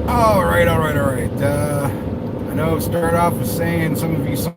All right. I know I've started off with saying some of you saw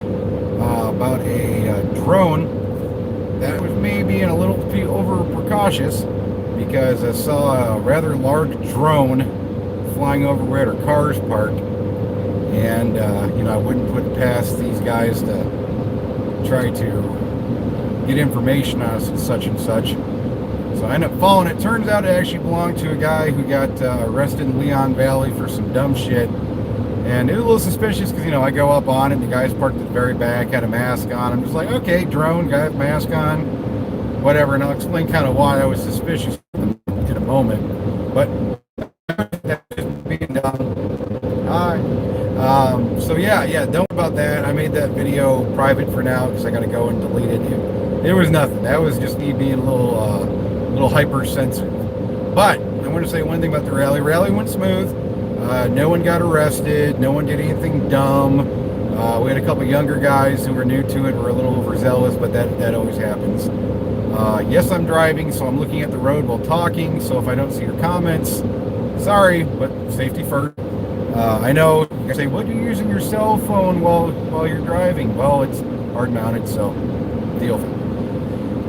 about a drone. That was me being a little too over precautious because I saw a rather large drone flying over where our cars parked, and I wouldn't put past these guys to try to get information on us and such and such. So I ended up following it. Turns out it actually belonged to a guy who got arrested in Leon Valley for some dumb shit. And it was a little suspicious because, I go up on it. The guy's parked at the very back, had a mask on. I'm just like, okay, drone, guy with mask on, whatever. And I'll explain kind of why I was suspicious in a moment. But that's just being dumb. Hi. So yeah, don't worry about that. I made that video private for now because I got to go and delete it. It was nothing. That was just me being a little hypersensitive. But I want to say one thing about the rally. Rally went smooth. No one got arrested. No one did anything dumb. We had a couple younger guys who were new to it, were a little overzealous, but that always happens. Yes, I'm driving, so I'm looking at the road while talking. So if I don't see your comments, sorry, but safety first. I know you say, "What are you using your cell phone while you're driving?" Well, it's hard mounted, so deal with it.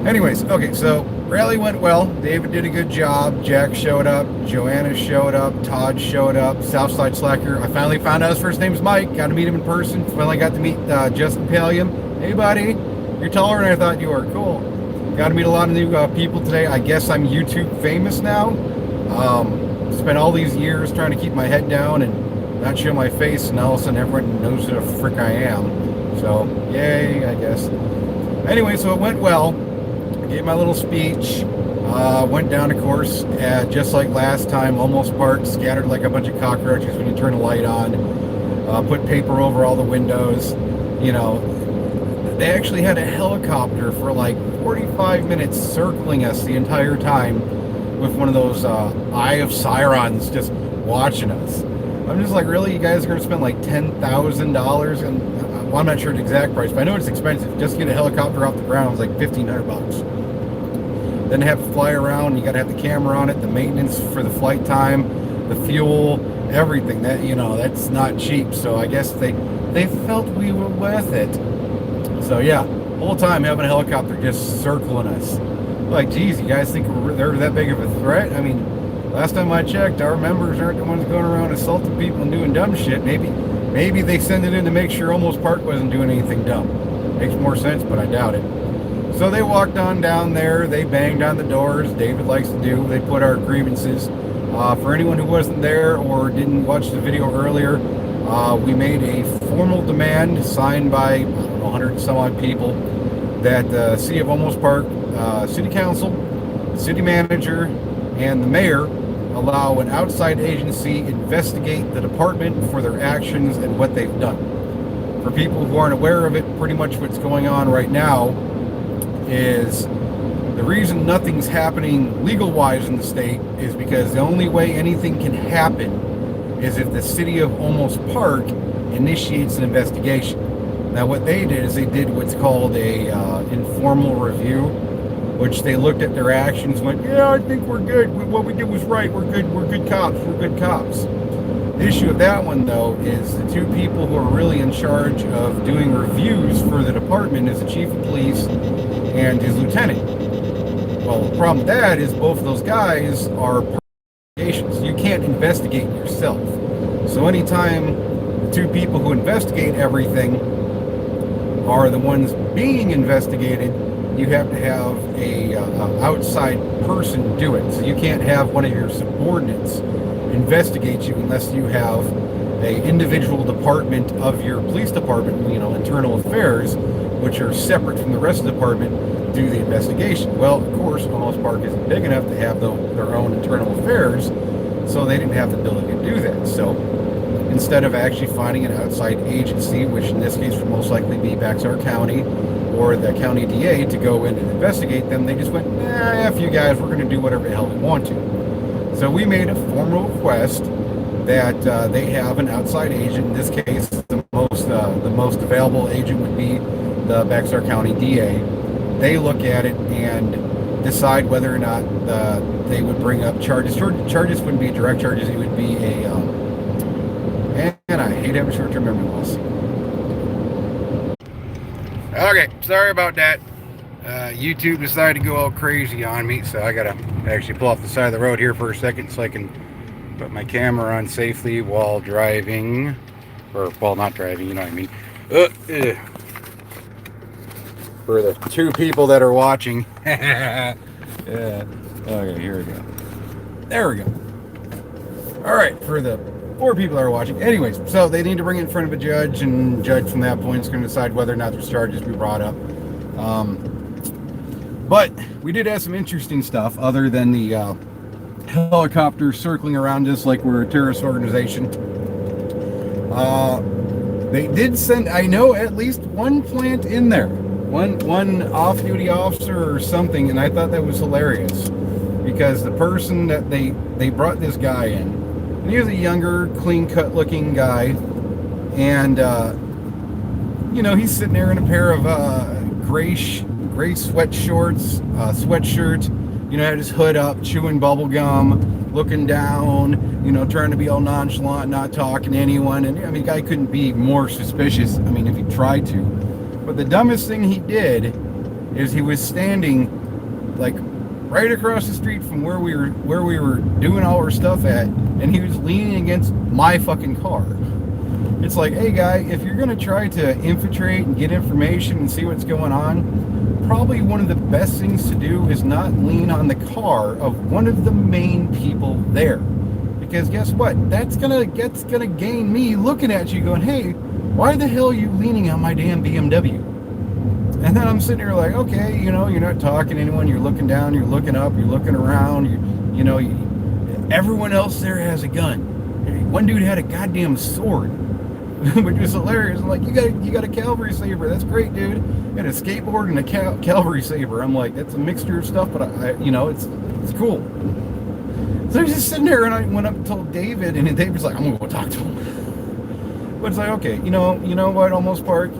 Anyways, okay, so rally went well. David did a good job. Jack showed up. Joanna showed up. Todd showed up. Southside Slacker. I finally found out his first name's Mike. Got to meet him in person. Finally got to meet Justin Pallium. Hey, buddy. You're taller than I thought you were. Cool. Got to meet a lot of new people today. I guess I'm YouTube famous now. Spent all these years trying to keep my head down and not show my face, and all of a sudden everyone knows who the frick I am. So, yay, I guess. Anyway, so it went well. Gave my little speech, went down, of course, just like last time, almost parked, scattered like a bunch of cockroaches when you turn a light on, put paper over all the windows. They actually had a helicopter for like 45 minutes circling us the entire time with one of those Eye of Sirens just watching us. I'm just like, really? You guys are going to spend like $10,000? And well, I'm not sure the exact price, but I know it's expensive. Just to get a helicopter off the ground is like $1,500. Then have to fly around. You got to have the camera on it, the maintenance for the flight time, the fuel, everything. That's not cheap. So I guess they felt we were worth it. So yeah, whole time having a helicopter just circling us. Like, geez, you guys think they're that big of a threat? I mean, last time I checked, our members aren't the ones going around assaulting people and doing dumb shit. Maybe they send it in to make sure Olmos Park wasn't doing anything dumb. Makes more sense, but I doubt it. So they walked on down there. They banged on the doors. David likes to do. They put our grievances. For anyone who wasn't there or didn't watch the video earlier, we made a formal demand signed by, I don't know, 100 and some odd people that the City of Olmos Park, City Council, City Manager, and the Mayor allow an outside agency investigate the department for their actions and what they've done. For people who aren't aware of it, pretty much what's going on right now is the reason nothing's happening legal-wise in the state is because the only way anything can happen is if the City of Olmos Park initiates an investigation. Now what they did is they did what's called a informal review, which they looked at their actions, went, yeah, I think we're good. What we did was right. We're good cops. We're good cops. The issue of that one, though, is the two people who are really in charge of doing reviews for the department is the chief of police and his lieutenant. Well, the problem with that is both of those guys are investigations. You can't investigate yourself. So anytime the two people who investigate everything are the ones being investigated, you have to have a outside person do it. So you can't have one of your subordinates investigate you unless you have a individual department of your police department, internal affairs, which are separate from the rest of the department, do the investigation. Well, of course, Olmos Park isn't big enough to have their own internal affairs, so they didn't have the ability to do that. So instead of actually finding an outside agency, which in this case would most likely be Bexar County or the county DA to go in and investigate them, they just went, nah, F you guys, we're going to do whatever the hell we want to. So we made a formal request that they have an outside agent. In this case, the most available agent would be the Bexar County DA. They look at it and decide whether or not they would bring up charges. Charges wouldn't be direct charges. It would be a, and I hate having short-term memory loss. Okay, sorry about that. YouTube decided to go all crazy on me, so I gotta actually pull off the side of the road here for a second so I can put my camera on safely while driving, or while not driving, you know what I mean. For the 2 people that are watching. Yeah. Okay, here we go. There we go. Alright, for the 4 people that are watching. Anyways, so they need to bring it in front of a judge, and judge from that point is going to decide whether or not there's charges we brought up. But we did have some interesting stuff other than the helicopter circling around us like we're a terrorist organization. They did send, I know, at least one plant in there. One off-duty officer or something, and I thought that was hilarious. Because the person that they brought this guy in, and he was a younger, clean-cut looking guy, and, you know, he's sitting there in a pair of gray sweat shorts, sweatshirt, you know, had his hood up, chewing bubble gum, looking down, you know, trying to be all nonchalant, not talking to anyone. And I mean, the guy couldn't be more suspicious, I mean, if he tried to. But the dumbest thing he did is he was standing like right across the street from where we were doing all our stuff at, and he was leaning against my fucking car. It's like, hey guy, if you're gonna try to infiltrate and get information and see what's going on, probably one of the best things to do is not lean on the car of one of the main people there. Because guess what? That's gonna gain me looking at you going, hey, why the hell are you leaning on my damn BMW? And then I'm sitting here like, okay, you know, you're not talking to anyone, you're looking down, you're looking up, you're looking around, you know, everyone else there has a gun. One dude had a goddamn sword, which was hilarious. I'm like, you got a cavalry saber, that's great, dude. And a skateboard and a cavalry saber. I'm like, that's a mixture of stuff, but I you know, it's cool. So I was just sitting there, and I went up and told David, and David's like, I'm gonna go talk to him. But it's like, okay, you know what, Olmos Park,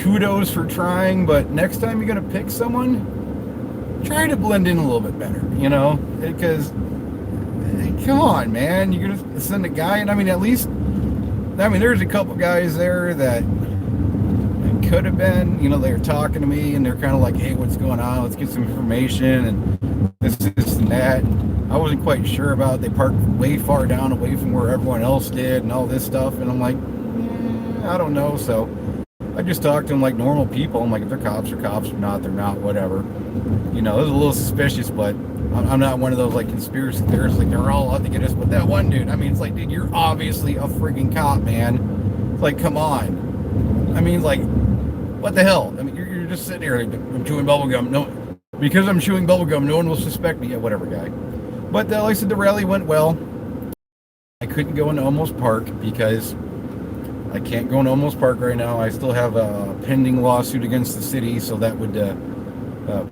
kudos for trying, but next time you're gonna pick someone, try to blend in a little bit better, you know, because come on, man, you're gonna send a guy, and I mean, at least, I mean, there's a couple guys there that could have been, you know, they're talking to me, and they're kind of like, hey, what's going on, let's get some information, and this and that. I wasn't quite sure about it. They parked way far down away from where everyone else did and all this stuff, and I'm like, I don't know. So I just talked to them like normal people. I'm like, if they're cops, they're cops, or not, they're not, whatever. You know, it was a little suspicious, but I'm not one of those like conspiracy theorists, like they're all out to get us. But that one dude, I mean, it's like, dude, you're obviously a freaking cop, man. It's like, come on. I mean, like, what the hell? I mean, you're just sitting here, like, I'm chewing bubblegum. No, because I'm chewing bubblegum, no one will suspect me. Yeah, whatever, guy. But like I said, the rally went well. I couldn't go into Olmos Park because I can't go into Olmos Park right now. I still have a pending lawsuit against the city, so that would,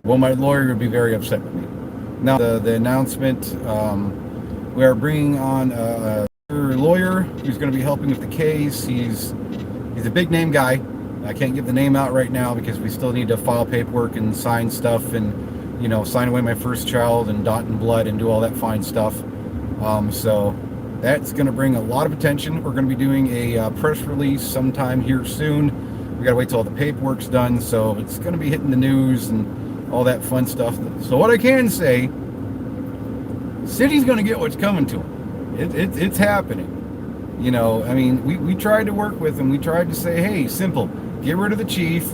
well, my lawyer would be very upset with me. Now, the announcement, we are bringing on a lawyer who's going to be helping with the case. He's a big name guy. I can't give the name out right now because we still need to file paperwork and sign stuff and, you know, sign away my first child and dot in blood and do all that fine stuff. So that's going to bring a lot of attention. We're going to be doing a press release sometime here soon. We got to wait till all the paperwork's done. So it's going to be hitting the news and all that fun stuff. So what I can say, city's going to get what's coming to them. It's happening. You know, I mean, we tried to work with them. We tried to say, hey, simple, get rid of the chief,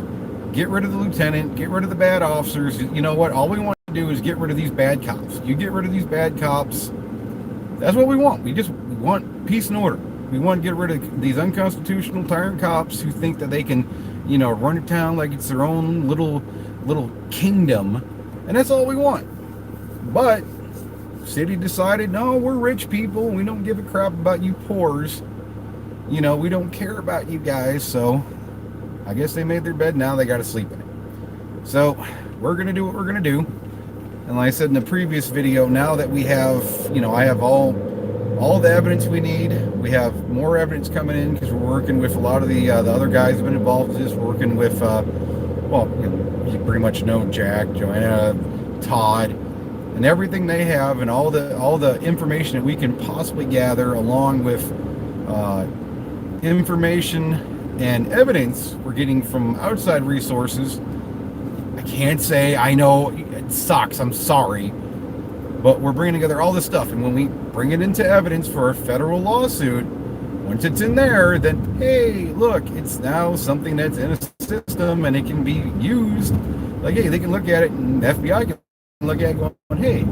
get rid of the lieutenant, get rid of the bad officers. You know what? All we want to do is get rid of these bad cops. You get rid of these bad cops. That's what we want. We want peace and order. We want to get rid of these unconstitutional tyrant cops who think that they can, you know, run a town like it's their own little kingdom. And that's all we want. But city decided, no, we're rich people. We don't give a crap about you poors. You know, we don't care about you guys. So I guess they made their bed. Now they got to sleep in it. So we're going to do what we're going to do. And like I said in the previous video, now that we have, you know, I have all the evidence we need. We have more evidence coming in because we're working with a lot of the other guys who've been involved with this. We're working with well, you pretty much know Jack, Joanna, Todd, and everything they have, and all the information that we can possibly gather, along with information and evidence we're getting from outside resources. I can't say, I know it sucks, I'm sorry, but we're bringing together all this stuff, and when we bring it into evidence for a federal lawsuit, once it's in there, then hey, look, it's now something that's in a system and it can be used. Like, hey, they can look at it, and the FBI can look at it going, hey,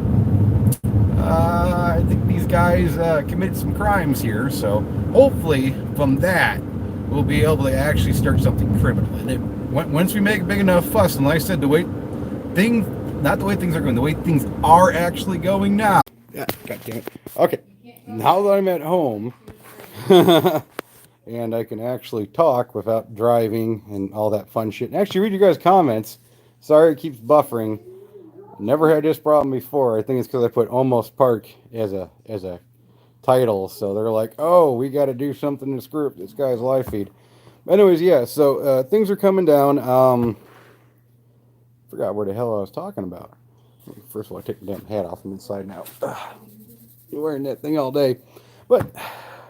I think these guys committed some crimes here. So hopefully from that, we'll be able to actually start something criminal. And once we make a big enough fuss, and like I said, not the way things are going, the way things are actually going now. Yeah, God damn it. Okay, now that I'm at home, and I can actually talk without driving and all that fun shit, and actually read your guys' comments. Sorry it keeps buffering. Never had this problem before. I think it's because I put Almost Park as a title, so they're like, oh, we got to do something to screw up this guy's live feed. But anyways, yeah, so things are coming down. Forgot where the hell I was talking about. First of all, I take the damn hat off. I'm inside now. You're wearing that thing all day. But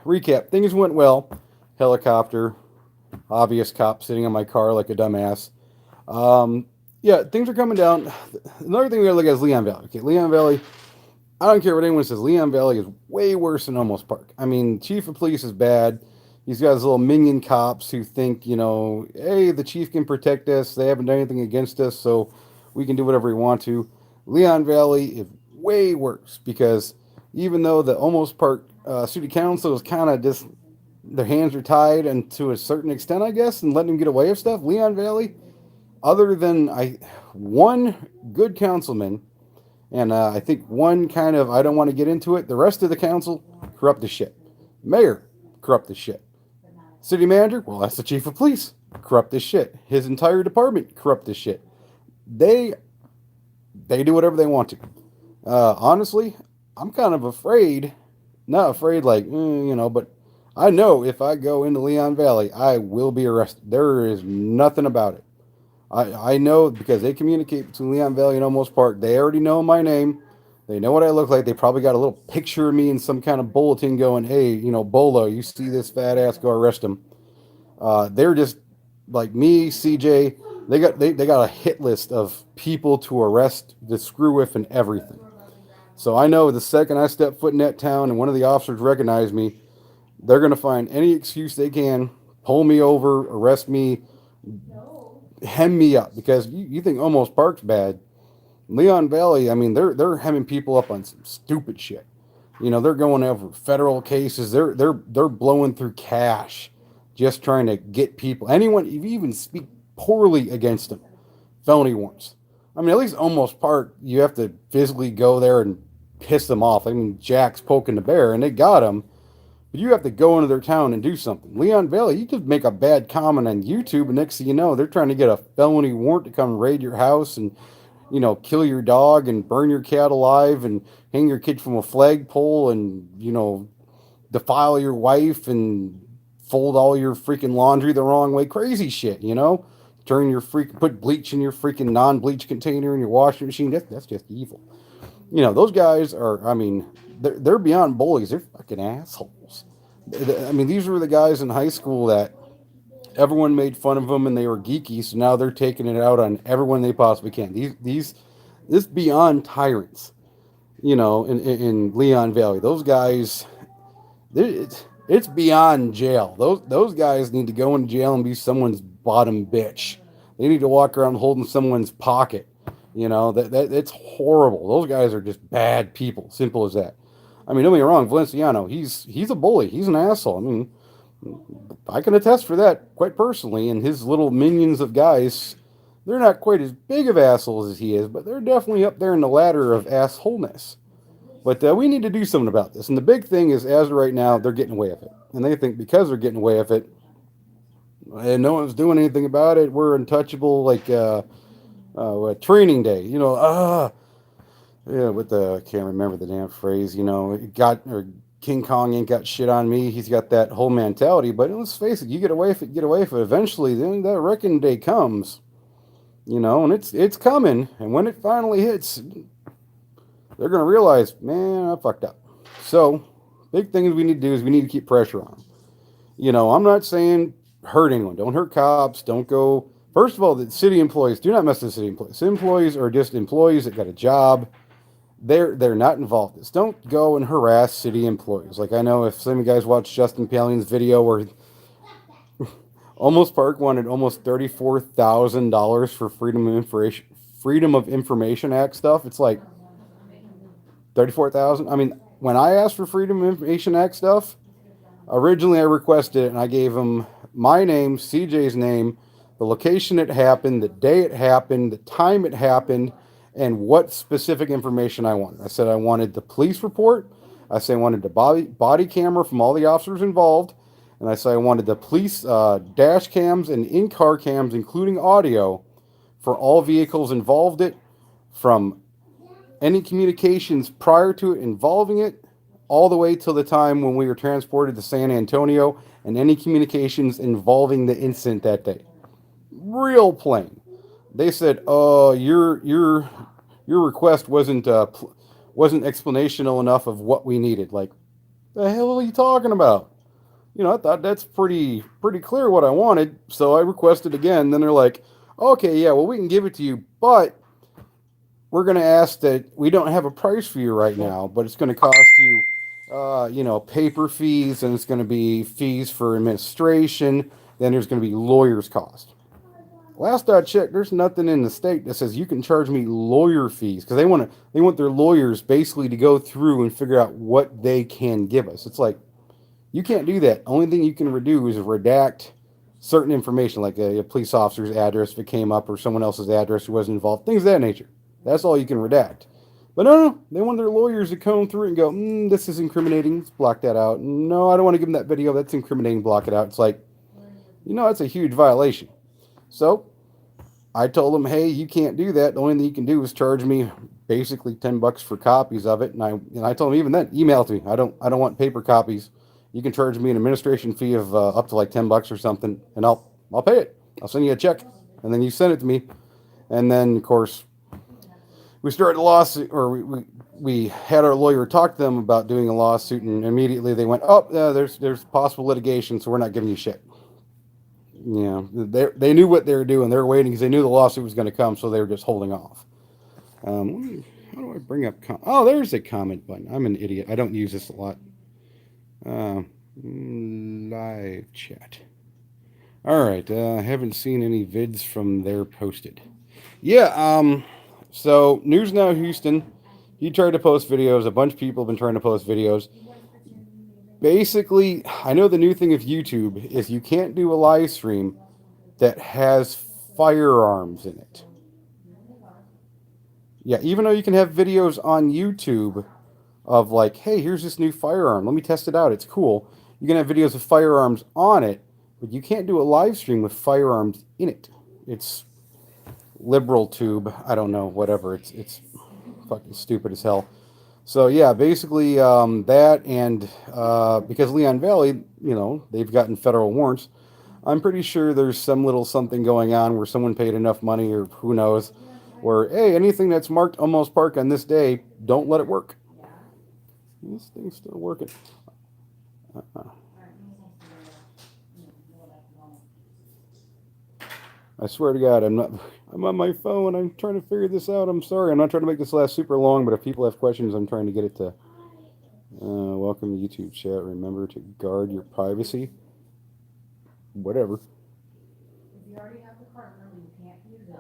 recap, things went well. Helicopter, obvious cop sitting on my car like a dumbass. Yeah, things are coming down. Another thing we gotta look at is Leon Valley. Okay, Leon Valley, I don't care what anyone says, Leon Valley is way worse than Olmos Park. I mean, chief of police is bad. He's got his little minion cops who think, hey, the chief can protect us. They haven't done anything against us, so we can do whatever we want to. Leon Valley is way worse because even though the Olmos Park City Council is kind of just, their hands are tied, and to a certain extent, I guess, and letting them get away with stuff, Leon Valley, other than one good councilman, and I think one kind of, I don't want to get into it, the rest of the council, corrupt as shit. Mayor, corrupt as shit. City manager, well, that's the chief of police, corrupt as shit. His entire department, corrupt as shit. They do whatever they want to. Honestly, I'm kind of afraid, not afraid like, but I know if I go into Leon Valley, I will be arrested. There is nothing about it. I know because they communicate between Leon Valley and Olmos Park. They already know my name. They know what I look like. They probably got a little picture of me in some kind of bulletin going, hey, Bolo, you see this fat ass, go arrest him. They're just like me, CJ. They got a hit list of people to arrest, to screw with, and everything. So I know the second I step foot in that town and one of the officers recognize me, they're going to find any excuse they can, pull me over, arrest me, hem me up, because you think Olmos Park's bad. Leon Valley, I mean, they're hemming people up on some stupid shit. They're going over federal cases. They're blowing through cash, just trying to get people. Anyone, if you even speak poorly against them, felony warrants. I mean, at least Olmos Park, you have to physically go there and piss them off. I mean, Jack's poking the bear, and they got him. But you have to go into their town and do something. Leon Valley, you could make a bad comment on YouTube, and next thing you know, they're trying to get a felony warrant to come raid your house and, kill your dog and burn your cat alive and hang your kid from a flagpole and, defile your wife and fold all your freaking laundry the wrong way. Crazy shit, put bleach in your freaking non-bleach container in your washing machine. That's just evil. Those guys are, I mean, they're beyond bullies. They're fucking assholes. I mean, these were the guys in high school that everyone made fun of them and they were geeky, so now they're taking it out on everyone they possibly can. This beyond tyrants, in Leon Valley. Those guys, it's beyond jail. Those guys need to go in jail and be someone's bottom bitch. They need to walk around holding someone's pocket. It's horrible. Those guys are just bad people. Simple as that. I mean, don't get me wrong, Valenciano, he's a bully. He's an asshole. I mean, I can attest for that quite personally. And his little minions of guys, they're not quite as big of assholes as he is, but they're definitely up there in the ladder of assholeness. But we need to do something about this. And the big thing is, as of right now, they're getting away with it. And they think because they're getting away with it, and no one's doing anything about it, we're untouchable, like training day, can't remember the damn phrase, King Kong ain't got shit on me. He's got that whole mentality, but let's face it, you get away with it, eventually, then that reckoning day comes. And it's coming. And when it finally hits, they're going to realize, man, I fucked up. So, big thing we need to do is we need to keep pressure on them. I'm not saying hurt anyone. Don't hurt cops. Don't go. First of all, the city employees, do not mess with city employees. City employees are just employees that got a job. They're not involved in this. Don't go and harass city employees. Like, I know if some of you guys watched Justin Palion's video where Olmos Park wanted almost $34,000 for Freedom of Information Act stuff. It's like 34,000. I mean, when I asked for Freedom of Information Act stuff, originally I requested it and I gave them my name, CJ's name, the location it happened, the day it happened, the time it happened, and what specific information I wanted. I said I wanted the police report. I said I wanted the body camera from all the officers involved. And I said I wanted the police dash cams and in-car cams, including audio, for all vehicles involved it, from any communications prior to it involving it, all the way till the time when we were transported to San Antonio, and any communications involving the incident that day. Real plain. They said, "Oh, your request wasn't explanational enough of what we needed." Like, the hell are you talking about? I thought that's pretty clear what I wanted, so I requested again. Then they're like, "Okay, yeah, well, we can give it to you, but we're going to ask that we don't have a price for you right now, but it's going to cost you, paper fees, and it's going to be fees for administration. Then there's going to be lawyers' cost." Last I checked, there's nothing in the state that says you can charge me lawyer fees, because they want their lawyers basically to go through and figure out what they can give us. It's like, you can't do that. Only thing you can do is redact certain information, like a police officer's address if it came up, or someone else's address who wasn't involved, things of that nature. That's all you can redact. But no, they want their lawyers to comb through it and go, this is incriminating, let's block that out. No, I don't want to give them that video, that's incriminating, block it out. It's like, that's a huge violation. So I told them, hey, you can't do that. The only thing you can do is charge me basically $10 for copies of it. And I told them, even then, email it to me. I don't want paper copies. You can charge me an administration fee of up to like $10 or something, and I'll pay it. I'll send you a check, and then you send it to me. And then, of course, we started a lawsuit, or we had our lawyer talk to them about doing a lawsuit, and immediately they went, there's possible litigation, so we're not giving you shit. They knew what they were doing. They were waiting because they knew the lawsuit was going to come, so they were just holding off. How do I bring up? There's a comment button. I'm an idiot. I don't use this a lot. Live chat. All right. Haven't seen any vids from there posted. Yeah. So News Now Houston, he tried to post videos. A bunch of people have been trying to post videos. Basically, I know the new thing of YouTube is you can't do a live stream that has firearms in it. Yeah, even though you can have videos on YouTube of like, hey, here's this new firearm, let me test it out, it's cool. You can have videos of firearms on it, but you can't do a live stream with firearms in it. It's liberal tube, I don't know, whatever. It's fucking stupid as hell. So yeah, basically that, and because Leon Valley, they've gotten federal warrants, I'm pretty sure there's some little something going on where someone paid enough money, or who knows, where, hey, anything that's marked Olmos Park on this day, don't let it work. This thing's still working. I swear to God, I'm on my phone. I'm trying to figure this out. I'm sorry. I'm not trying to make this last super long, but if people have questions, I'm trying to get it to. Welcome to YouTube chat. Remember to guard your privacy. Whatever. If you already have the card number, you can't use it.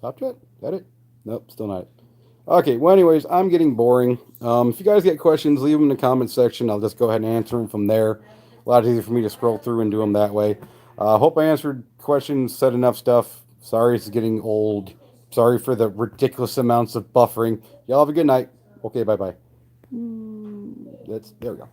Top chat? That it? Nope, still not. Okay, well, anyways, I'm getting boring. If you guys get questions, leave them in the comment section. I'll just go ahead and answer them from there. A lot easier for me to scroll through and do them that way. Hope I answered questions, said enough stuff. Sorry it's getting old. Sorry for the ridiculous amounts of buffering. Y'all have a good night. Okay, bye-bye. There we go.